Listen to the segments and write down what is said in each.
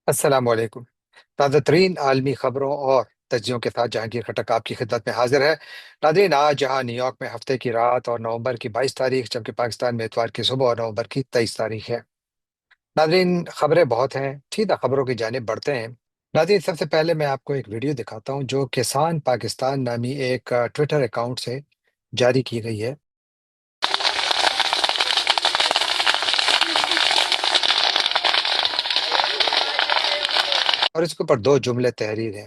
السلام علیکم۔ تازہ ترین عالمی خبروں اور تجزیوں کے ساتھ جہانگیر خٹک آپ کی خدمت میں حاضر ہے۔ ناظرین، آج جہاں نیو یارک میں ہفتے کی رات اور نومبر کی 22 تاریخ، جبکہ پاکستان میں اتوار کی صبح اور نومبر کی 23 تاریخ ہے۔ ناظرین، خبریں بہت ہیں، سیدھا خبروں کی جانب بڑھتے ہیں۔ ناظرین، سب سے پہلے میں آپ کو ایک ویڈیو دکھاتا ہوں جو کسان پاکستان نامی ایک ٹویٹر اکاؤنٹ سے جاری کی گئی ہے، اور اس کے اوپر دو جملے تحریر ہیں۔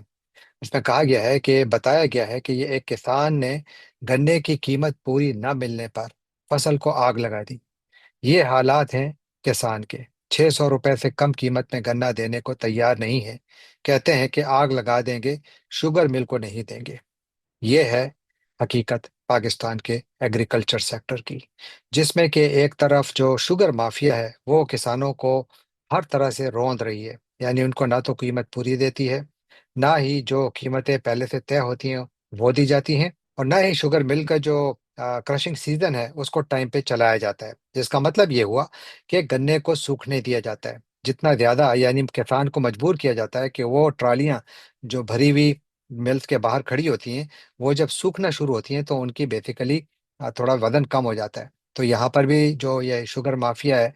اس میں کہا گیا ہے کہ بتایا گیا ہے کہ یہ ایک کسان نے گنے کی قیمت پوری نہ ملنے پر فصل کو آگ لگا دی۔ یہ حالات ہیں کسان کے، 600 روپے سے کم قیمت میں گنا دینے کو تیار نہیں ہے، کہتے ہیں کہ آگ لگا دیں گے، شوگر مل کو نہیں دیں گے۔ یہ ہے حقیقت پاکستان کے ایگریکلچر سیکٹر کی، جس میں کہ ایک طرف جو شوگر مافیا ہے وہ کسانوں کو ہر طرح سے روند رہی ہے، یعنی ان کو نہ تو قیمت پوری دیتی ہے، نہ ہی جو قیمتیں پہلے سے طے ہوتی ہیں وہ دی جاتی ہیں، اور نہ ہی شوگر مل کا جو کرشنگ سیزن ہے اس کو ٹائم پہ چلایا جاتا ہے، جس کا مطلب یہ ہوا کہ گنے کو سوکھنے دیا جاتا ہے جتنا زیادہ، یعنی کسان کو مجبور کیا جاتا ہے کہ وہ ٹرالیاں جو بھری ہوئی ملز کے باہر کھڑی ہوتی ہیں، وہ جب سوکھنا شروع ہوتی ہیں تو ان کی بیسیکلی تھوڑا وزن کم ہو جاتا ہے۔ تو یہاں پر بھی جو یہ شوگر مافیا ہے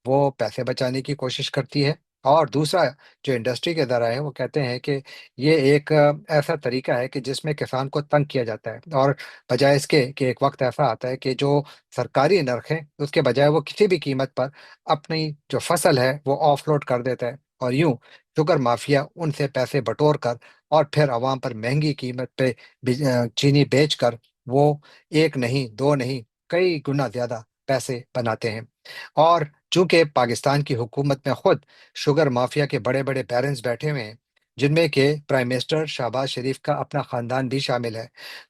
وہ پیسے بچانے کی کوشش کرتی ہے، اور دوسرا جو انڈسٹری کے ذرائع ہیں وہ کہتے ہیں کہ یہ ایک ایسا طریقہ ہے کہ جس میں کسان کو تنگ کیا جاتا ہے، اور بجائے اس کے کہ ایک وقت ایسا آتا ہے کہ جو سرکاری نرخ ہے اس کے بجائے وہ کسی بھی قیمت پر اپنی جو فصل ہے وہ آف لوڈ کر دیتا ہے، اور یوں شوگر مافیا ان سے پیسے بٹور کر اور پھر عوام پر مہنگی قیمت پہ چینی بیچ کر وہ ایک نہیں دو نہیں کئی گنا زیادہ پیسے بناتے ہیں۔ اور چونکہ پاکستان کی حکومت میں خود شوگر مافیا کے بڑے بڑے پیرنٹس بیٹھے ہوئے ہیں، جن میں کہ پرائم منسٹر شہباز شریف کا اپنا خاندان بھی شامل ہے،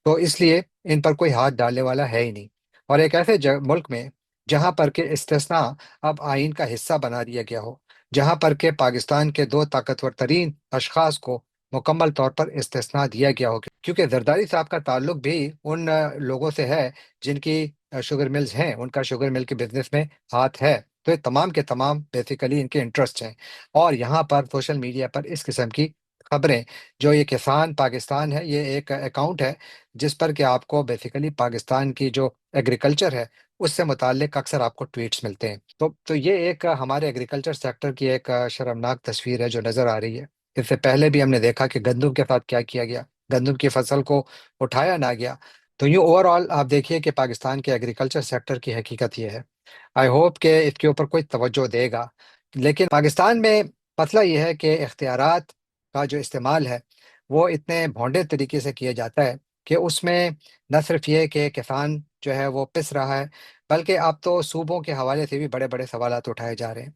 تو اس لیے ان پر کوئی ہاتھ ڈالنے والا ہے ہی نہیں۔ اور ایک ایسے ملک میں جہاں پر کہ استثناء اب آئین کا حصہ بنا دیا گیا ہو، جہاں پر کہ پاکستان کے دو طاقتور ترین اشخاص کو مکمل طور پر استثناء دیا گیا ہو، کیونکہ زرداری صاحب کا تعلق بھی ان لوگوں سے ہے جن کی شوگر ملز ہیں، ان کا شوگر مل کے بزنس میں ہاتھ ہے، تو یہ تمام کے تمام بیسیکلی ان کے انٹرسٹ ہیں۔ اور یہاں پر سوشل میڈیا پر اس قسم کی خبریں، جو یہ کسان پاکستان ہے، یہ ایک اکاؤنٹ ہے جس پر کہ آپ کو بیسیکلی پاکستان کی جو ایگریکلچر ہے اس سے متعلق اکثر آپ کو ٹویٹس ملتے ہیں۔ تو یہ ایک ہمارے ایگریکلچر سیکٹر کی ایک شرمناک تصویر ہے جو نظر آ رہی ہے۔ اس سے پہلے بھی ہم نے دیکھا کہ گندم کے ساتھ کیا کیا گیا، گندم کی فصل کو اٹھایا نہ گیا۔ تو یوں اوور آل آپ دیکھیے کہ پاکستان کے ایگریکلچر سیکٹر کی حقیقت یہ ہے۔ آئی ہوپ کہ اس کے اوپر کوئی توجہ دے گا، لیکن پاکستان میں مسئلہ یہ ہے کہ اختیارات کا جو استعمال ہے وہ اتنے بھونڈے طریقے سے کیا جاتا ہے کہ اس میں نہ صرف یہ کہ کسان جو ہے وہ پس رہا ہے، بلکہ اب تو صوبوں کے حوالے سے بھی بڑے بڑے سوالات اٹھائے جا رہے ہیں،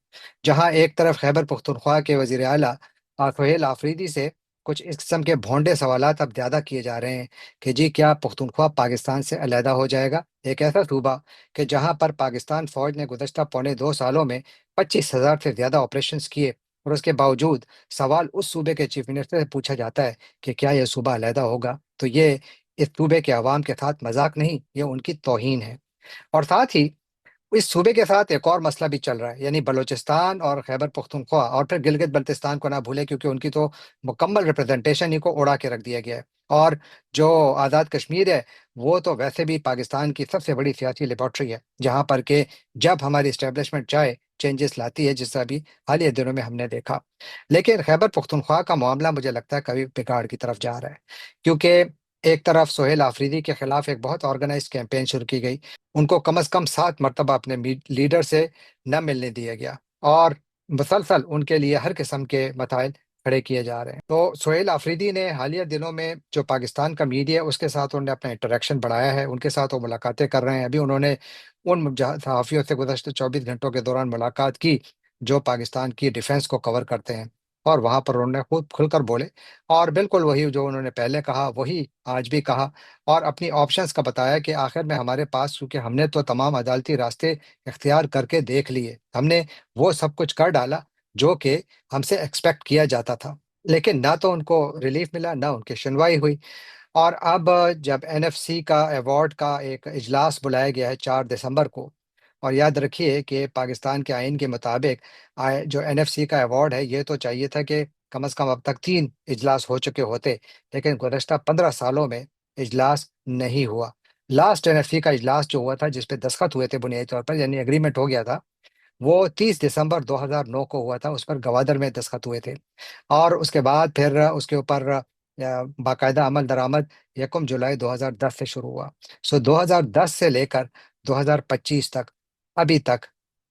جہاں ایک طرف خیبر پختونخوا کے وزیر اعلیٰ سہیل آفریدی سے کچھ اس قسم کے بھونڈے سوالات اب زیادہ کیے جا رہے ہیں کہ جی کیا پختونخوا پاکستان سے علیحدہ ہو جائے گا؟ ایک ایسا صوبہ کہ جہاں پر پاکستان فوج نے گزشتہ پونے 2 سالوں میں 25,000 سے زیادہ آپریشنز کیے، اور اس کے باوجود سوال اس صوبے کے چیف منسٹر سے پوچھا جاتا ہے کہ کیا یہ صوبہ علیحدہ ہوگا؟ تو یہ اس صوبے کے عوام کے ساتھ مذاق نہیں، یہ ان کی توہین ہے۔ اور ساتھ ہی اس صوبے کے ساتھ ایک اور مسئلہ بھی چل رہا ہے، یعنی بلوچستان اور خیبر پختونخوا اور پھر گلگت بلتستان کو نہ بھولے، کیونکہ ان کی تو مکمل ریپرزنٹیشن ہی کو اڑا کے رکھ دیا گیا ہے۔ اور جو آزاد کشمیر ہے وہ تو ویسے بھی پاکستان کی سب سے بڑی سیاسی لیبارٹری ہے، جہاں پر کہ جب ہماری اسٹیبلشمنٹ چاہے چینجز لاتی ہے، جس طرح بھی حالیہ دنوں میں ہم نے دیکھا۔ لیکن خیبر پختونخوا کا معاملہ مجھے لگتا ہے کبھی بگاڑ کی طرف جا رہا ہے، کیونکہ ایک طرف سہیل آفریدی کے خلاف ایک بہت آرگنائز کیمپین شروع کی گئی، ان کو کم از کم 7 مرتبہ اپنے لیڈر سے نہ ملنے دیا گیا، اور مسلسل ان کے لیے ہر قسم کے مسائل کھڑے کیے جا رہے ہیں۔ تو سہیل آفریدی نے حالیہ دنوں میں جو پاکستان کا میڈیا ہے اس کے ساتھ انہوں نے اپنا انٹریکشن بڑھایا ہے، ان کے ساتھ وہ ملاقاتیں کر رہے ہیں۔ ابھی انہوں نے ان صحافیوں سے گزشتہ 24 گھنٹوں کے دوران ملاقات کی جو پاکستان کی ڈیفنس کو کور کرتے ہیں، اور وہاں پر انہوں نے خود کھل کر بولے، اور بالکل وہی جو انہوں نے پہلے کہا وہی آج بھی کہا، اور اپنی آپشنز کا بتایا کہ آخر میں ہمارے پاس، کیونکہ ہم نے تو تمام عدالتی راستے اختیار کر کے دیکھ لیے، ہم نے وہ سب کچھ کر ڈالا جو کہ ہم سے ایکسپیکٹ کیا جاتا تھا، لیکن نہ تو ان کو ریلیف ملا نہ ان کی سنوائی ہوئی۔ اور اب جب این ایف سی کا ایوارڈ کا ایک اجلاس بلایا گیا ہے 4 دسمبر کو، اور یاد رکھیے کہ پاکستان کے آئین کے مطابق جو NFC کا ایوارڈ ہے یہ تو چاہیے تھا کہ کم از کم اب تک 3 اجلاس ہو چکے ہوتے، لیکن گزشتہ 15 سالوں میں اجلاس نہیں ہوا۔ لاسٹ NFC کا اجلاس جو ہوا تھا جس پہ دستخط ہوئے تھے بنیادی طور پر، یعنی اگریمنٹ ہو گیا تھا، وہ 30 دسمبر 2009 کو ہوا تھا، اس پر گوادر میں دستخط ہوئے تھے۔ اور اس کے بعد پھر اس کے اوپر باقاعدہ عمل درآمد 1 جولائی 2010 سے شروع ہوا۔ 2010 سے لے کر 2025 تک ابھی تک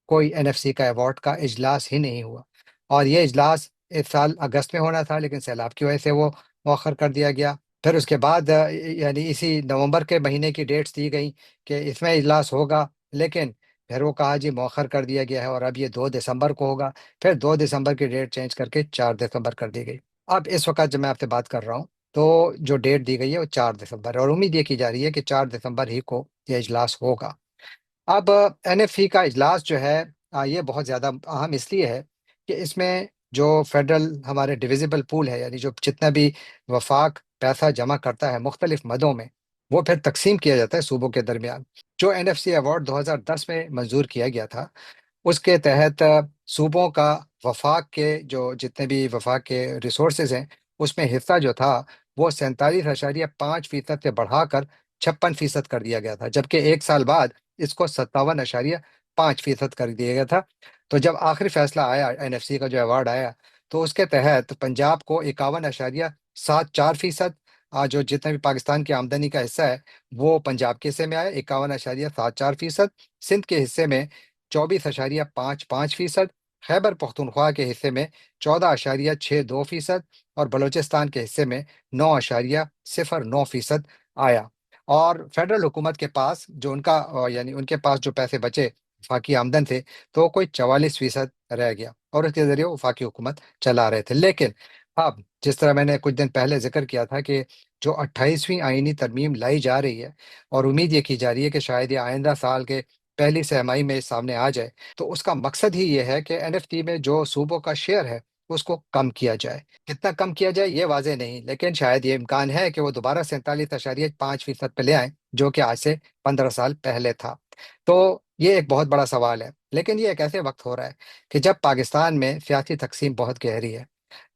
کوئی NFC کا ایوارڈ کا اجلاس ہی نہیں ہوا۔ اور یہ اجلاس اس سال اگست میں ہونا تھا، لیکن سیلاب کی وجہ سے وہ مؤخر کر دیا گیا۔ پھر اس کے بعد یعنی اسی نومبر کے مہینے کی ڈیٹس دی گئی کہ اس میں اجلاس ہوگا، لیکن پھر وہ کہا جی مؤخر کر دیا گیا ہے اور اب یہ 2 دسمبر کو ہوگا۔ پھر 2 دسمبر کی ڈیٹ چینج کر کے 4 دسمبر کر دی گئی۔ اب اس وقت جب میں آپ سے بات کر رہا ہوں تو جو ڈیٹ دی گئی ہے وہ 4 دسمبر ہے، اور امید یہ کی جا رہی ہے کہ 4 دسمبر ہی کو یہ اجلاس ہوگا۔ اب NFC کا اجلاس جو ہے یہ بہت زیادہ اہم اس لیے ہے کہ اس میں جو فیڈرل ہمارے ڈویزیبل پول ہے، یعنی جو جتنا بھی وفاق پیسہ جمع کرتا ہے مختلف مدوں میں، وہ پھر تقسیم کیا جاتا ہے صوبوں کے درمیان۔ جو NFC ایوارڈ 2010 میں منظور کیا گیا تھا اس کے تحت صوبوں کا وفاق کے جو جتنے بھی وفاق کے ریسورسز ہیں اس میں حصہ جو تھا وہ 47.5% سے بڑھا کر 56% کر دیا گیا تھا، جبکہ ایک سال بعد اس کو 57.5% کر دیا گیا تھا۔ تو جب آخری فیصلہ آیا NFC کا جو ایوارڈ آیا تو اس کے تحت پنجاب کو 51.74%، جو جتنا بھی پاکستان کی آمدنی کا حصہ ہے وہ پنجاب کے حصے میں آیا 51.74%، سندھ کے حصے میں 24.55%، خیبر پختونخوا کے حصے میں 14.62% اور بلوچستان کے حصے میں 9.09% آیا۔ اور فیڈرل حکومت کے پاس جو ان کا یعنی ان کے پاس جو پیسے بچے وفاقی آمدن تھے تو کوئی 44% رہ گیا، اور اس کے ذریعے وفاقی حکومت چلا رہے تھے۔ لیکن اب جس طرح میں نے کچھ دن پہلے ذکر کیا تھا کہ جو 28ویں آئینی ترمیم لائی جا رہی ہے اور امید یہ کی جا رہی ہے کہ شاید یہ آئندہ سال کے پہلی سہ ماہی میں سامنے آ جائے، تو اس کا مقصد ہی یہ ہے کہ NFC میں جو صوبوں کا شیئر ہے اس کو کم کیا جائے۔ کتنا کم کیا جائے یہ واضح نہیں، لیکن شاید یہ امکان ہے کہ وہ دوبارہ 47.5% پہ لے آئیں، جو کہ آج سے 15 سال پہلے تھا۔ تو یہ ایک بہت بڑا سوال ہے، لیکن یہ ایک ایسے وقت ہو رہا ہے کہ جب پاکستان میں سیاسی تقسیم بہت گہری ہے،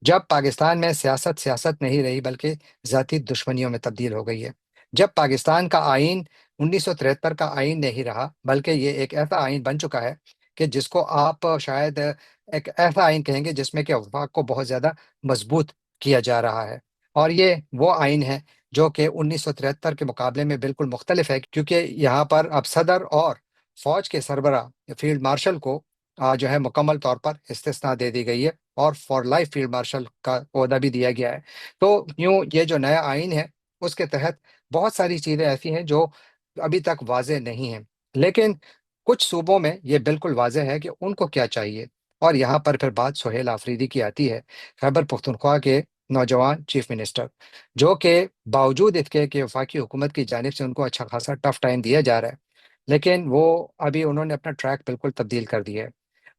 جب پاکستان میں سیاست سیاست نہیں رہی بلکہ ذاتی دشمنیوں میں تبدیل ہو گئی ہے، جب پاکستان کا آئین 1973 کا آئین نہیں رہا بلکہ یہ ایک ایسا آئین بن چکا ہے کہ جس کو آپ شاید ایک ایسا آئین کہیں گے جس میں کہ وفاق کو بہت زیادہ مضبوط کیا جا رہا ہے۔ اور یہ وہ آئین ہے جو کہ 1973 کے مقابلے میں بالکل مختلف ہے، کیونکہ یہاں پر اب صدر اور فوج کے سربراہ فیلڈ مارشل کو جو ہے مکمل طور پر استثناء دے دی گئی ہے، اور فار لائف فیلڈ مارشل کا عہدہ بھی دیا گیا ہے۔ تو یوں یہ جو نیا آئین ہے اس کے تحت بہت ساری چیزیں ایسی ہیں جو ابھی تک واضح نہیں ہیں، لیکن کچھ صوبوں میں یہ بالکل واضح ہے کہ ان کو کیا چاہیے۔ اور یہاں پر پھر بات سہیل آفریدی کی آتی ہے، خیبر پختونخوا کے نوجوان چیف منسٹر، جو کہ باوجود اس کے کہ وفاقی حکومت کی جانب سے ان کو اچھا خاصا ٹف ٹائم دیا جا رہا ہے، لیکن وہ ابھی انہوں نے اپنا ٹریک بالکل تبدیل کر دیا ہے۔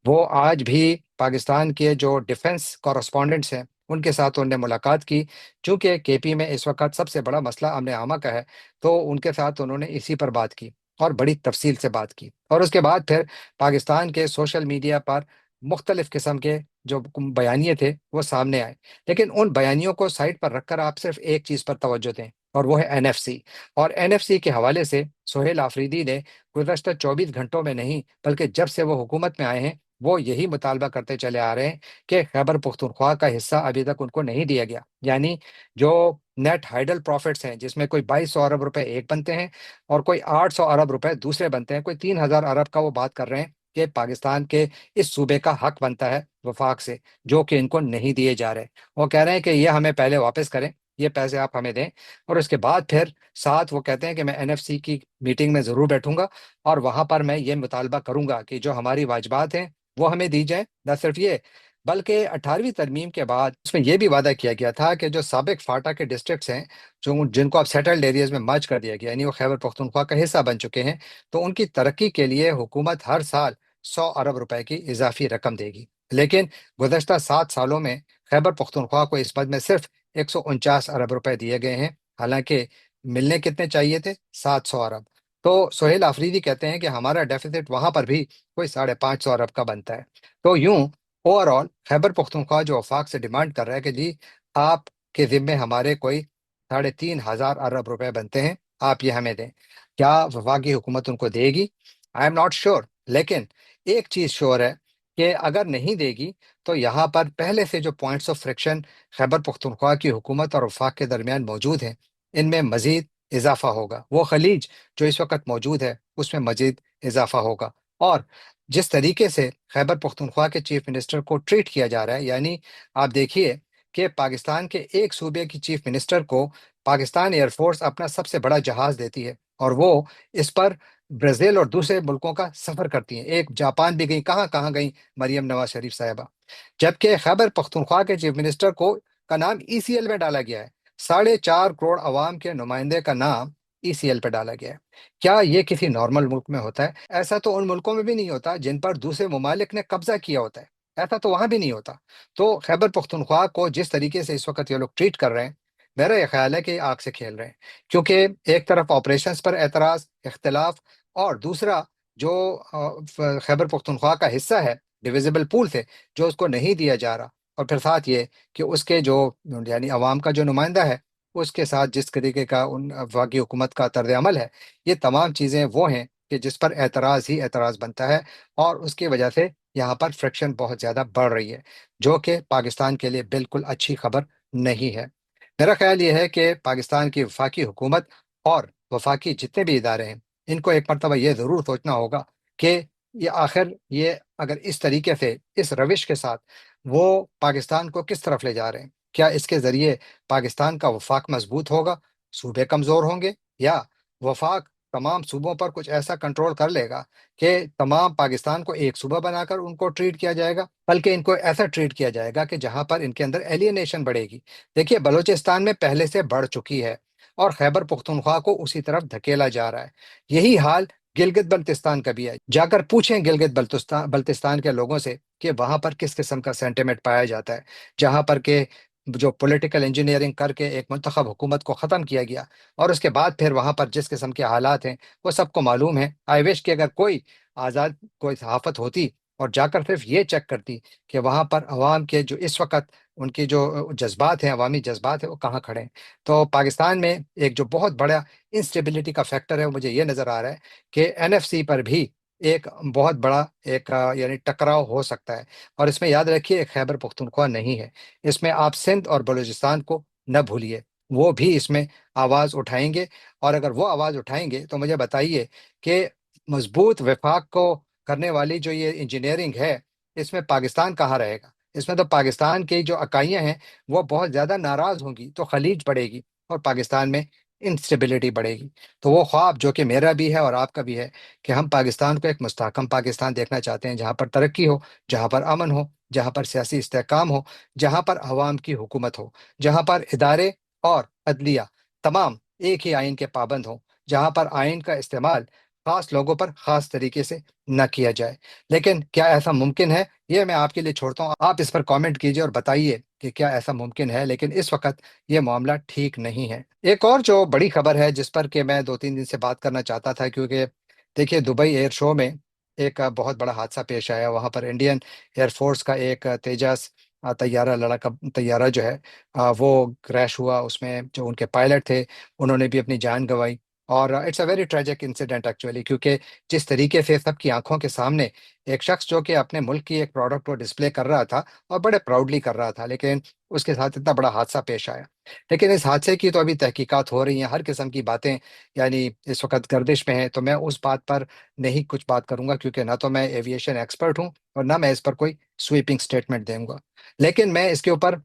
وہ آج بھی پاکستان کے جو ڈیفنس کورسپونڈنٹس ہیں ان کے ساتھ انہوں نے ملاقات کی، چونکہ KP میں اس وقت سب سے بڑا مسئلہ امن عامہ کا ہے، تو ان کے ساتھ انہوں نے اسی پر بات کی اور بڑی تفصیل سے بات کی۔ اور اس کے بعد پھر پاکستان کے سوشل میڈیا پر مختلف قسم کے جو بیانیے تھے وہ سامنے آئے، لیکن ان بیانیوں کو سائڈ پر رکھ کر آپ صرف ایک چیز پر توجہ دیں، اور وہ ہے NFC۔ اور NFC کے حوالے سے سہیل آفریدی نے گزشتہ 24 گھنٹوں میں نہیں بلکہ جب سے وہ حکومت میں آئے ہیں وہ یہی مطالبہ کرتے چلے آ رہے ہیں کہ خیبر پختونخوا کا حصہ ابھی تک ان کو نہیں دیا گیا، یعنی جو نیٹ ہائیڈل پروفٹس ہیں جس میں کوئی 2200 ارب روپے ایک بنتے ہیں اور کوئی 800 ارب روپے دوسرے بنتے ہیں، کوئی 3000 ارب کا وہ بات کر رہے ہیں کہ پاکستان کے اس صوبے کا حق بنتا ہے وفاق سے، جو کہ ان کو نہیں دیے جا رہے۔ وہ کہہ رہے ہیں کہ یہ ہمیں پہلے واپس کریں، یہ پیسے آپ ہمیں دیں، اور اس کے بعد پھر ساتھ وہ کہتے ہیں کہ میں NFC کی میٹنگ میں ضرور بیٹھوں گا اور وہاں پر میں یہ مطالبہ کروں گا کہ جو ہماری واجبات ہیں وہ ہمیں دی جائیں۔ نہ صرف یہ بلکہ 18ویں ترمیم کے بعد اس میں یہ بھی وعدہ کیا گیا تھا کہ جو سابق فاٹا کے ڈسٹرکٹس ہیں جن کو اب سیٹلڈ ایریاز میں مرج کر دیا گیا، یعنی وہ خیبر پختونخوا کا حصہ بن چکے ہیں، تو ان کی ترقی کے لیے حکومت ہر سال 100 ارب روپے کی اضافی رقم دے گی۔ لیکن گزشتہ 7 سالوں میں خیبر پختونخوا کو اس مد میں صرف 149 ارب روپے دیے گئے ہیں، حالانکہ ملنے کتنے چاہیے تھے؟ 700 ارب۔ تو سہیل آفریدی کہتے ہیں کہ ہمارا ڈیفیسٹ وہاں پر بھی کوئی 550 ارب کا بنتا ہے۔ تو یوں اوور آل خیبر پختونخوا جو وفاق سے ڈیمانڈ کر رہا ہے کہ جی آپ کے ذمے ہمارے کوئی 3,500 ارب روپے بنتے ہیں، آپ یہ ہمیں دیں، کیا وفاقی حکومت ان کو دے گی؟ آئی ایم ناٹ شیور، لیکن ایک چیز شیور ہے کہ اگر نہیں دے گی تو یہاں پر پہلے سے جو points of friction Khyber Pakhtunkhwa کی حکومت اور وفاق کے درمیان موجود ہیں، ان میں مزید اضافہ ہوگا۔ وہ خلیج جو اس وقت موجود ہے اس میں مزید اضافہ ہوگا، اور جس طریقے سے خیبر پختونخوا کے چیف منسٹر کو ٹریٹ کیا جا رہا ہے، یعنی آپ دیکھیے کہ پاکستان کے ایک صوبے کی چیف منسٹر کو پاکستان ایئر فورس اپنا سب سے بڑا جہاز دیتی ہے، اور وہ اس پر برازیل اور دوسرے ملکوں کا سفر کرتی ہیں، ایک جاپان بھی گئی، کہاں کہاں گئی مریم نواز شریف صاحبہ۔ جبکہ خیبر پختونخوا کے چیف منسٹر کو کا نام ECL میں ڈالا گیا ہے، 4.5 کروڑ عوام کے نمائندے کا نام ECL پہ ڈالا گیا ہے۔ کیا یہ کسی نارمل ملک میں ہوتا ہے؟ ایسا تو ان ملکوں میں بھی نہیں ہوتا جن پر دوسرے ممالک نے قبضہ کیا ہوتا ہے، ایسا تو وہاں بھی نہیں ہوتا۔ تو خیبر پختونخوا کو جس طریقے سے اس وقت یہ لوگ ٹریٹ کر رہے ہیں، میرا یہ خیال ہے کہ یہ آگ سے کھیل رہے ہیں، کیونکہ ایک طرف آپریشنز پر اعتراض، اختلاف، اور دوسرا جو خیبر پختونخوا کا حصہ ہے ڈویزیبل پول سے، جو اس کو نہیں دیا جا رہا، اور پھر ساتھ یہ کہ اس کے جو یعنی عوام کا جو نمائندہ ہے اس کے ساتھ جس طریقے کا ان وفاقی حکومت کا طرز عمل ہے، یہ تمام چیزیں وہ ہیں کہ جس پر اعتراض ہی اعتراض بنتا ہے، اور اس کی وجہ سے یہاں پر فرکشن بہت زیادہ بڑھ رہی ہے، جو کہ پاکستان کے لیے بالکل اچھی خبر نہیں ہے۔ میرا خیال یہ ہے کہ پاکستان کی وفاقی حکومت اور وفاقی جتنے بھی ادارے ہیں، ان کو ایک مرتبہ یہ ضرور سوچنا ہوگا کہ یہ آخر یہ اگر اس طریقے سے اس روش کے ساتھ وہ پاکستان کو کس طرف لے جا رہے ہیں، کیا اس کے ذریعے پاکستان کا وفاق مضبوط ہوگا، صوبے کمزور ہوں گے، یا وفاق تمام صوبوں پر کچھ ایسا کنٹرول کر لے گا کہ تمام پاکستان کو ایک صوبہ بنا کر ان کو ٹریٹ کیا جائے گا، بلکہ ان کو ایسا ٹریٹ کیا جائے گا کہ جہاں پر ان کے اندر ایلینیشن بڑھے گی۔ دیکھیے بلوچستان میں پہلے سے بڑھ چکی ہے، اور خیبر پختونخوا کو اسی طرف دھکیلا جا رہا ہے۔ یہی حال گلگت بلتستان کا بھی ہے، جا کر پوچھیں گلگت بلتستان کے لوگوں سے کہ وہاں پر کس قسم کا سینٹیمنٹ پایا جاتا ہے، جہاں پر کہ جو پولیٹیکل انجینئرنگ کر کے ایک منتخب حکومت کو ختم کیا گیا، اور اس کے بعد پھر وہاں پر جس قسم کے حالات ہیں وہ سب کو معلوم ہے۔ آئی وش کہ اگر کوئی آزاد کوئی صحافت ہوتی اور جا کر صرف یہ چیک کرتی کہ وہاں پر عوام کے جو اس وقت ان کی جو جذبات ہیں، عوامی جذبات ہیں، وہ کہاں کھڑے ہیں۔ تو پاکستان میں ایک جو بہت بڑا انسٹیبلٹی کا فیکٹر ہے، وہ مجھے یہ نظر آ رہا ہے کہ NFC پر بھی ایک بہت بڑا ایک یعنی ٹکراؤ ہو سکتا ہے، اور اس میں یاد رکھیے ایک خیبر پختونخوا نہیں ہے، اس میں آپ سندھ اور بلوچستان کو نہ بھولیے، وہ بھی اس میں آواز اٹھائیں گے، اور اگر وہ آواز اٹھائیں گے تو مجھے بتائیے کہ مضبوط وفاق کو کرنے والی جو یہ انجینئرنگ ہے، اس میں پاکستان کہاں رہے گا؟ اس میں تو پاکستان کی جو اکائیاں ہیں وہ بہت زیادہ ناراض ہوں گی، تو خلیج بڑھے گی اور پاکستان میں انسٹیبلٹی بڑھے گی۔ تو وہ خواب جو کہ میرا بھی ہے اور آپ کا بھی ہے کہ ہم پاکستان کو ایک مستحکم پاکستان دیکھنا چاہتے ہیں، جہاں پر ترقی ہو، جہاں پر امن ہو، جہاں پر سیاسی استحکام ہو، جہاں پر عوام کی حکومت ہو، جہاں پر ادارے اور عدلیہ تمام ایک ہی آئین کے پابند ہوں، جہاں پر آئین کا استعمال خاص لوگوں پر خاص طریقے سے نہ کیا جائے۔ لیکن کیا ایسا ممکن ہے؟ یہ میں آپ کے لیے چھوڑتا ہوں، آپ اس پر کامنٹ کیجئے اور بتائیے کہ کیا ایسا ممکن ہے، لیکن اس وقت یہ معاملہ ٹھیک نہیں ہے۔ ایک اور جو بڑی خبر ہے جس پر کہ میں 2-3 دن سے بات کرنا چاہتا تھا، کیونکہ دیکھیے دبئی ایئر شو میں ایک بہت بڑا حادثہ پیش آیا، وہاں پر انڈین ایئر فورس کا ایک تیجس طیارہ لڑکا طیارہ جو ہے وہ کریش ہوا، اس میں جو ان کے پائلٹ تھے انہوں نے بھی اپنی جان گنوائی، اور it's a very tragic incident actually, کیونکہ جس طریقے سے سب کی آنکھوں کے سامنے ایک شخص جو کہ اپنے ملک کی ایک پروڈکٹ کو ڈسپلے کر رہا تھا اور بڑے پراؤڈلی کر رہا تھا، لیکن اس کے ساتھ اتنا بڑا حادثہ پیش آیا۔ لیکن اس حادثے کی تو ابھی تحقیقات ہو رہی ہیں، ہر قسم کی باتیں یعنی اس وقت گردش میں ہیں، تو میں اس بات پر نہیں کچھ بات کروں گا، کیونکہ نہ تو میں ایویشن ایکسپرٹ ہوں اور نہ میں اس پر کوئی سویپنگ سٹیٹمنٹ دوں گا۔ لیکن میں اس کے اوپر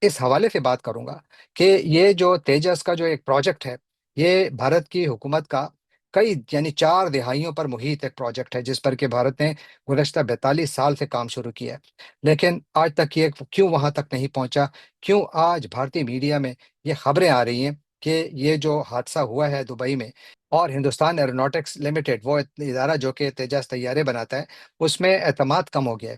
اس حوالے سے بات کروں گا کہ یہ جو تیجس کا جو ایک پروجیکٹ ہے، یہ بھارت کی حکومت کا کئی یعنی 4 دہائیوں پر محیط ایک پروجیکٹ ہے، جس پر کہ بھارت نے گزشتہ 42 سال سے کام شروع کیا ہے، لیکن آج تک یہ کیوں وہاں تک نہیں پہنچا؟ کیوں آج بھارتی میڈیا میں یہ خبریں آ رہی ہیں کہ یہ جو حادثہ ہوا ہے دبئی میں، اور ہندوستان ایروناٹکس لمیٹڈ وہ ادارہ جو کہ تیجس طیارے بناتا ہے، اس میں اعتماد کم ہو گیا ہے؟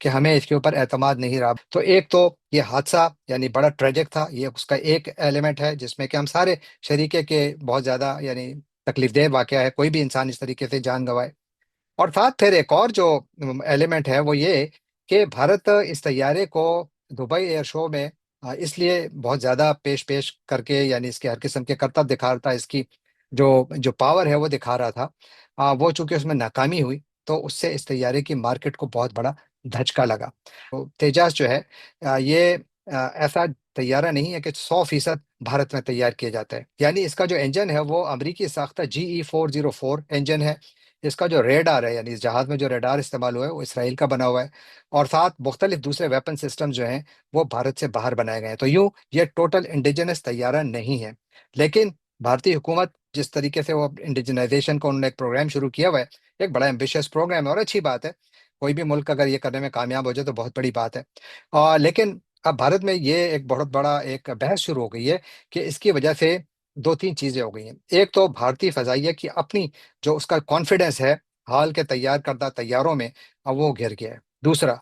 کہ ہمیں اس کے اوپر اعتماد نہیں رہا. تو ایک تو یہ حادثہ یعنی بڑا ٹریجک تھا، یہ اس کا ایک ایلیمنٹ ہے جس میں کہ ہم سارے شریکے کے بہت زیادہ یعنی تکلیف دہ واقعہ ہے، کوئی بھی انسان اس طریقے سے جان گنوائے. اور ساتھ پھر ایک اور جو ایلیمنٹ ہے وہ یہ کہ بھارت اس طیارے کو دبئی ایئر شو میں اس لیے بہت زیادہ پیش پیش کر کے، یعنی اس کے ہر قسم کے کرتب دکھا رہا تھا، اس کی جو جو پاور ہے وہ دکھا رہا تھا. وہ چونکہ اس میں ناکامی ہوئی تو اس سے اس طیارے کی مارکیٹ کو بہت بڑا دھچکا لگا. تو تیجاس جو ہے یہ ایسا طیارہ نہیں ہے کہ 100% بھارت میں تیار کیا جاتا ہے. یعنی اس کا جو انجن ہے وہ امریکی ساختہ GE404 انجن ہے. اس کا جو ریڈار ہے، یعنی اس جہاز میں جو ریڈار استعمال ہوا ہے وہ اسرائیل کا بنا ہوا ہے. اور ساتھ مختلف دوسرے ویپن سسٹم جو ہیں وہ بھارت سے باہر بنائے گئے ہیں. تو یوں یہ ٹوٹل انڈیجنس طیارہ نہیں ہے. لیکن بھارتی حکومت جس طریقے سے وہ انڈیجنائزیشن کو انہوں نے ایک پروگرام شروع کیا ہوا ہے، ایک بڑا ایمبیشیس پروگرام ہے اور اچھی بات ہے. کوئی بھی ملک اگر یہ کرنے میں کامیاب ہو جائے تو بہت بڑی بات ہے. لیکن اب بھارت میں یہ ایک بہت بڑا ایک بحث شروع ہو گئی ہے کہ اس کی وجہ سے دو تین چیزیں ہو گئی ہیں. ایک تو بھارتی فضائیہ کی اپنی جو اس کا کانفیڈنس ہے حال کے تیار کردہ طیاروں میں، اب وہ گر گیا ہے. دوسرا،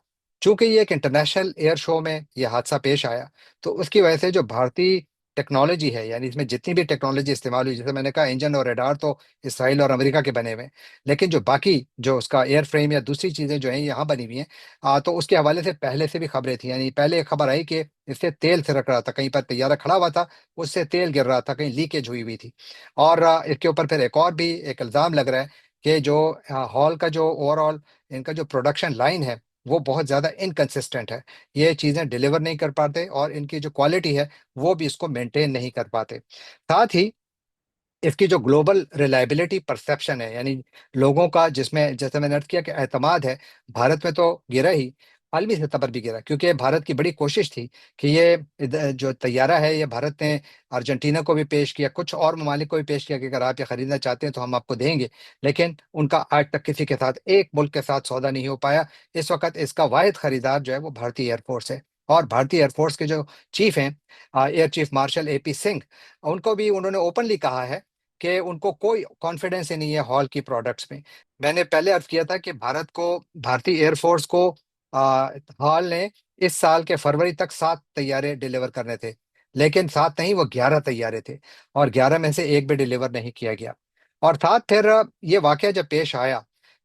چونکہ یہ ایک انٹرنیشنل ایئر شو میں یہ حادثہ پیش آیا تو اس کی وجہ سے جو بھارتی ٹیکنالوجی ہے، یعنی اس میں جتنی بھی ٹیکنالوجی استعمال ہوئی، جیسے میں نے کہا انجن اور ریڈار تو اسرائیل اور امریکہ کے بنے ہوئے ہیں، لیکن جو باقی جو اس کا ایئر فریم یا دوسری چیزیں جو ہیں یہاں بنی ہوئی ہیں، تو اس کے حوالے سے پہلے سے بھی خبریں تھیں. یعنی پہلے ایک خبر آئی کہ اس سے تیل سرک رہا تھا، کہیں پر طیارہ کھڑا ہوا تھا اس سے تیل گر رہا تھا، کہیں لیکیج ہوئی ہوئی تھی. اور اس کے اوپر پھر ایک اور بھی ایک الزام لگ رہا ہے کہ جو ہال کا جو اوور آل ان کا جو پروڈکشن لائن ہے وہ بہت زیادہ انکنسسٹنٹ ہے. یہ چیزیں ڈیلیور نہیں کر پاتے اور ان کی جو کوالٹی ہے وہ بھی اس کو مینٹین نہیں کر پاتے. ساتھ ہی اس کی جو گلوبل ریلائبلٹی پرسیپشن ہے، یعنی لوگوں کا جس میں جیسے میں نے عرض کیا کہ اعتماد ہے، بھارت میں تو گرا ہی، عالمی سطح پر بھی گرا، کیونکہ بھارت کی بڑی کوشش تھی کہ یہ جو طیارہ ہے یہ بھارت نے ارجنٹینا کو بھی پیش کیا، کچھ اور ممالک کو بھی پیش کیا کہ اگر آپ یہ خریدنا چاہتے ہیں تو ہم آپ کو دیں گے. لیکن ان کا آج تک کسی کے ساتھ، ایک ملک کے ساتھ سودا نہیں ہو پایا. اس وقت اس کا واحد خریدار جو ہے وہ بھارتی ایئر فورس ہے. اور بھارتی ایئر فورس کے جو چیف ہیں، air chief marshal AP Singh, ان کو بھی انہوں نے اوپنلی کہا ہے کہ ان کو کوئی کانفیڈنس ہی نہیں ہے ہال کی پروڈکٹس میں. میں نے پہلے عرض کیا تھا کہ بھارتی ایئر فورس کو ہال نے اس سال کے فروری تک 7 طیارے ڈیلیور کرنے تھے، لیکن 7 نہیں، وہ 11 طیارے تھے اور 11 میں سے ایک بھی ڈیلیور نہیں کیا گیا. اور ساتھ پھر یہ واقعہ جب پیش آیا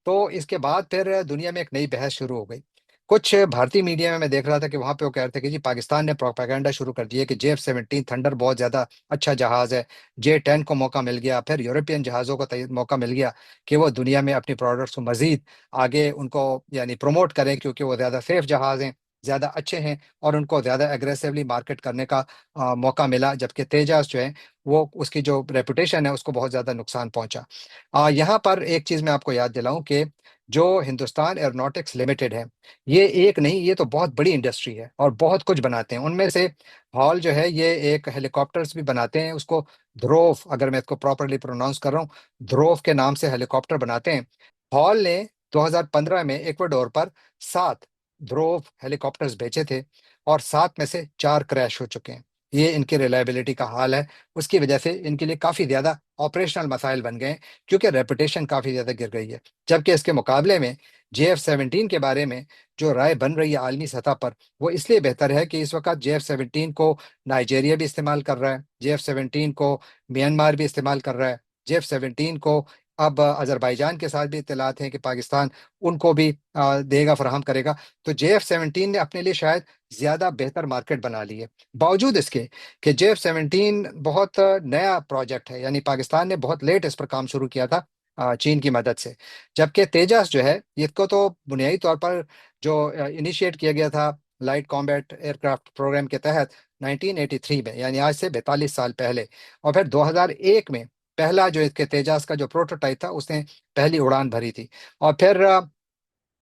تو اس کے بعد پھر دنیا میں ایک نئی بحث شروع ہو گئی. کچھ بھارتی میڈیا میں دیکھ رہا تھا کہ وہاں پہ وہ کہہ رہے تھے کہ جی پاکستان نے پروپیگنڈا شروع کر دی ہے کہ JF-17 تھنڈر بہت زیادہ اچھا جہاز ہے. J-10 کو موقع مل گیا، پھر یورپین جہازوں کو موقع مل گیا کہ وہ دنیا میں اپنی پروڈکٹس کو مزید آگے ان کو یعنی پروموٹ کریں، کیونکہ وہ زیادہ سیف جہاز ہیں، زیادہ اچھے ہیں اور ان کو زیادہ ایگریسولی مارکیٹ کرنے کا موقع ملا. جبکہ تیجاس جو ہے وہ اس کی جو ریپوٹیشن ہے اس کو بہت زیادہ نقصان پہنچا. یہاں پر ایک چیز میں آپ کو یاد دلاؤں کہ جو ہندوستان ایئرونوٹکس لمیٹڈ ہے، یہ ایک نہیں، یہ تو بہت بڑی انڈسٹری ہے اور بہت کچھ بناتے ہیں. ان میں سے ہال جو ہے یہ ایک ہیلی کاپٹرس بھی بناتے ہیں، اس کو دھروف، اگر میں اس کو پراپرلی پروناؤنس کر رہا ہوں، دھروف کے نام سے ہیلی کاپٹر بناتے ہیں. ہال نے 2015 میں ایکویڈور پر 7 دھروف ہیلی کاپٹرز بیچے تھے اور 7 میں سے 4 کریش ہو چکے ہیں. یہ ان کی ریلائبلٹی کا حال ہے. اس کی وجہ سے ان کے لیے کافی زیادہ آپریشنل مسائل بن گئے ہیں، کیونکہ ریپوٹیشن کافی زیادہ گر گئی ہے. جبکہ اس کے مقابلے میں JF-17 کے بارے میں جو رائے بن رہی ہے عالمی سطح پر، وہ اس لیے بہتر ہے کہ اس وقت JF-17 کو نائجیریا بھی استعمال کر رہا ہے، JF-17 کو میانمار بھی استعمال کر رہا ہے، JF-17 کو اب اذربائیجان کے ساتھ بھی اطلاعات ہیں کہ پاکستان ان کو بھی دے گا، فراہم کرے گا. تو JF-17 نے اپنے لیے شاید زیادہ بہتر مارکیٹ بنا لی ہے، باوجود اس کے کہ JF-17 بہت نیا پروجیکٹ ہے. یعنی پاکستان نے بہت لیٹ اس پر کام شروع کیا تھا چین کی مدد سے. جبکہ تیجاس جو ہے اس کو تو بنیادی طور پر جو انیشیٹ کیا گیا تھا light combat aircraft programme کے تحت 1983 میں، یعنی آج سے 42 سال پہلے. اور پھر 2001 میں پہلا جو اس کے تیجاس کا جو پروٹوٹائپ تھا اس نے پہلی اڑان بھری تھی. اور پھر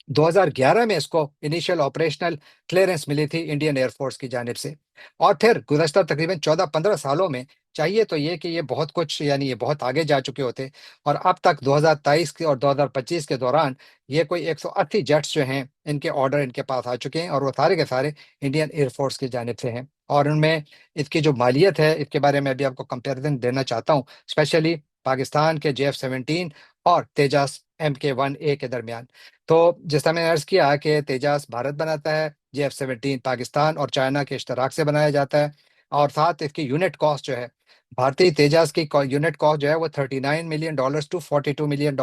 2011 میں اس کو انیشیل آپریشنل کلیئرنس ملی تھی انڈین ایئر فورس کی جانب سے. اور پھر گزشتہ تقریباً 14-15 سالوں میں چاہیے تو یہ کہ یہ بہت کچھ، یعنی یہ بہت آگے جا چکے ہوتے. اور اب تک 2023 کے اور 2025 کے دوران یہ کوئی 180 جیٹس جو ہیں ان کے آرڈر ان کے پاس آ چکے ہیں اور وہ سارے کے سارے انڈین ایئر فورس کی جانب سے ہیں. اور ان میں اس کی جو مالیت ہے اس کے بارے میں ابھی آپ کو کمپیریزن دینا چاہتا ہوں. اسپیشلی پاکستان کے JF-17 اور تیجاس MK1A کے درمیان۔ تو جس طرح میں نے عرض کیا کہ تیجاس بھارت بناتا ہے، JF-17 پاکستان اور چائنا کے اشتراک سے بنایا جاتا ہے، اور ساتھ اس کی یونٹ کاسٹ جو ہے، بھارتی تیجاس کی یونٹ کاسٹ جو ہے وہ $39 ملین ٹو $42 ملین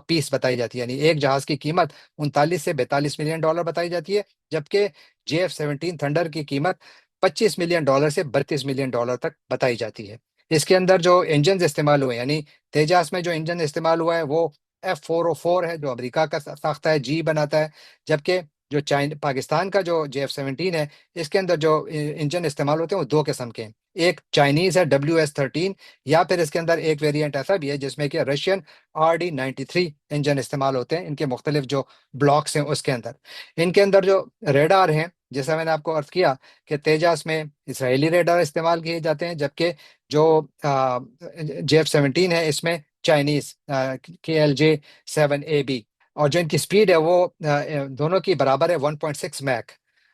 پیس بتائی جاتی ہے، یعنی ایک جہاز کی قیمت 39 سے $42 ملین بتائی جاتی ہے، جبکہ JF-17 تھنڈر کی قیمت $25 ملین سے $32 ملین تک بتائی جاتی ہے۔ اس کے اندر جو انجنز استعمال ہوئے، یعنی تیجاس میں جو انجن استعمال ہوا ہے وہ F404 ہے، جو امریکہ کا ساختہ ہے، جی بناتا ہے، جبکہ جو پاکستان کا جو JF-17 ہے، اس کے اندر جو انجن استعمال ہوتے ہیں وہ دو قسم کے ہیں۔ ایک چائنیز ہے WS-13، یا پھر اس کے اندر ایک ویریئنٹ ایسا بھی ہے جس میں کہ رشین RD-93 انجن استعمال ہوتے ہیں، ان کے مختلف جو بلاکس ہیں اس کے اندر۔ ان کے اندر جو ریڈار ہیں، جیسا میں نے آپ کو عرض کیا کہ تیجاس میں اسرائیلی ریڈار استعمال کیے جاتے ہیں، جبکہ جو JF-17 ہے اس میں چائنیز KLJ-7AB، اور جو ان کی سپیڈ ہے وہ دونوں کی برابر ہے 1.6 میک،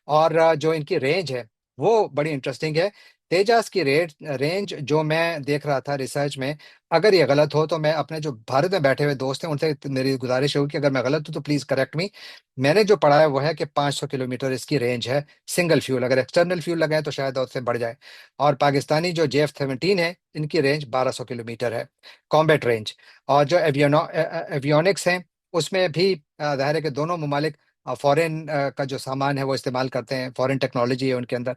اور جو ان کی رینج ہے وہ بڑی انٹرسٹنگ ہے۔ تیجاس کی رینج جو میں دیکھ رہا تھا ریسرچ میں، اگر یہ غلط ہو تو میں اپنے جو بھارت میں بیٹھے ہوئے دوست ہیں ان سے میری گزارش ہوگی کہ اگر میں غلط ہوں تو پلیز کریکٹ می۔ میں نے جو پڑھا ہے وہ ہے کہ 500 کلومیٹر اس کی رینج ہے سنگل فیول، اگر ایکسٹرنل فیول لگائیں تو شاید اس سے بڑھ جائے۔ اور پاکستانی جو JF-17 ہے ان کی رینج 1200 کلومیٹر ہے، کامبیٹ رینج۔ اور جو ایویونکس ہیں اس میں بھی ظاہر ہے کہ دونوں ممالک فورن کا جو سامان ہے وہ استعمال کرتے ہیں، فورن ٹیکنالوجی ہے ان کے اندر،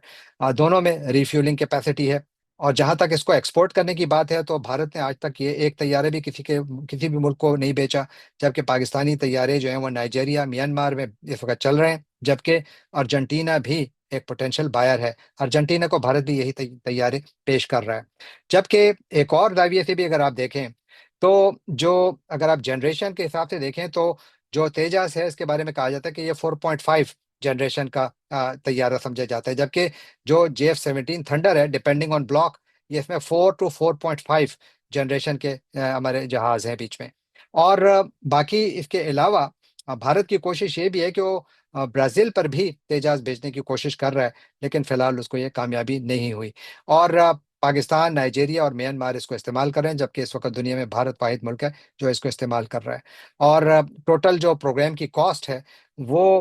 دونوں میں ریفیولنگ کیپیسٹی ہے۔ اور جہاں تک اس کو ایکسپورٹ کرنے کی بات ہے تو بھارت نے آج تک یہ ایک طیارے بھی کسی بھی ملک کو نہیں بیچا، جبکہ پاکستانی طیارے جو ہیں وہ نائجیریا، میانمار میں اس وقت چل رہے ہیں، جبکہ ارجنٹینا بھی ایک پوٹینشیل بائر ہے، ارجنٹینا کو بھارت بھی یہی طیارے پیش کر رہا ہے۔ جبکہ ایک اور زاویے سے بھی اگر آپ دیکھیں تو جو اگر آپ جنریشن کے حساب سے دیکھیں تو جو تیجاس ہے اس کے بارے میں کہا جاتا ہے کہ یہ 4.5 جنریشن کا طیارہ سمجھا جاتا ہے، جبکہ جو JF-17 تھنڈر ہے ڈپینڈنگ آن بلاک، یہ اس میں 4 to 4.5 جنریشن کے ہمارے جہاز ہیں بیچ میں۔ اور باقی اس کے علاوہ بھارت کی کوشش یہ بھی ہے کہ وہ برازیل پر بھی تیجاز بھیجنے کی کوشش کر رہا ہے، لیکن فی الحال اس کو یہ کامیابی نہیں ہوئی۔ اور پاکستان، نائجیریا اور میانمار اس کو استعمال کر رہے ہیں، جبکہ اس وقت دنیا میں بھارت واحد ملک ہے جو اس کو استعمال کر رہا ہے۔ اور ٹوٹل جو پروگرام کی کاسٹ ہے وہ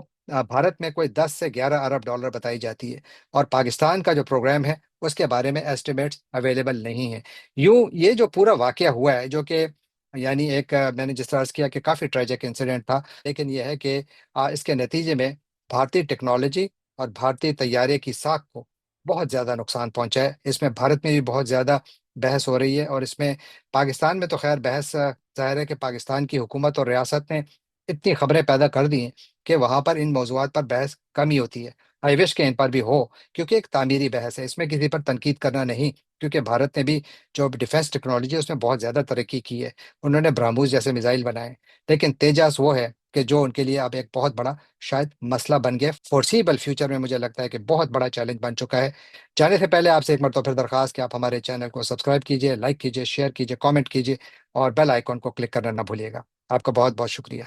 بھارت میں کوئی 10 سے 11 ارب ڈالر بتائی جاتی ہے، اور پاکستان کا جو پروگرام ہے اس کے بارے میں ایسٹیمیٹس اویلیبل نہیں ہیں۔ یوں یہ جو پورا واقعہ ہوا ہے، جو کہ یعنی ایک میں نے جس طرح عرض کیا کہ کافی ٹریجک انسیڈنٹ تھا، لیکن یہ ہے کہ اس کے نتیجے میں بھارتی ٹیکنالوجی اور بھارتی طیارے کی ساکھ کو بہت زیادہ نقصان پہنچا ہے۔ اس میں بھارت میں بھی بہت زیادہ بحث ہو رہی ہے، اور اس میں پاکستان میں تو خیر بحث ظاہر ہے کہ پاکستان کی حکومت اور ریاست نے اتنی خبریں پیدا کر دی ہیں کہ وہاں پر ان موضوعات پر بحث کم ہی ہوتی ہے۔ آئی وش کہ ان پر بھی ہو، کیونکہ ایک تعمیری بحث ہے، اس میں کسی پر تنقید کرنا نہیں، کیونکہ بھارت نے بھی جو ڈیفینس ٹیکنالوجی ہے اس میں بہت زیادہ ترقی کی ہے، انہوں نے برہموس جیسے میزائل بنائے، لیکن تیجاس وہ ہے کہ جو ان کے لیے اب ایک بہت بڑا شاید مسئلہ بن گیا، فورسیبل فیوچر میں مجھے لگتا ہے کہ بہت بڑا چیلنج بن چکا ہے۔ جانے سے پہلے آپ سے ایک مرتبہ پھر درخواست کہ آپ ہمارے چینل کو سبسکرائب کیجئے، لائک کیجئے، شیئر کیجئے، کامنٹ کیجئے، اور بیل آئیکن کو کلک کرنا نہ بھولیے گا۔ آپ کا بہت بہت شکریہ۔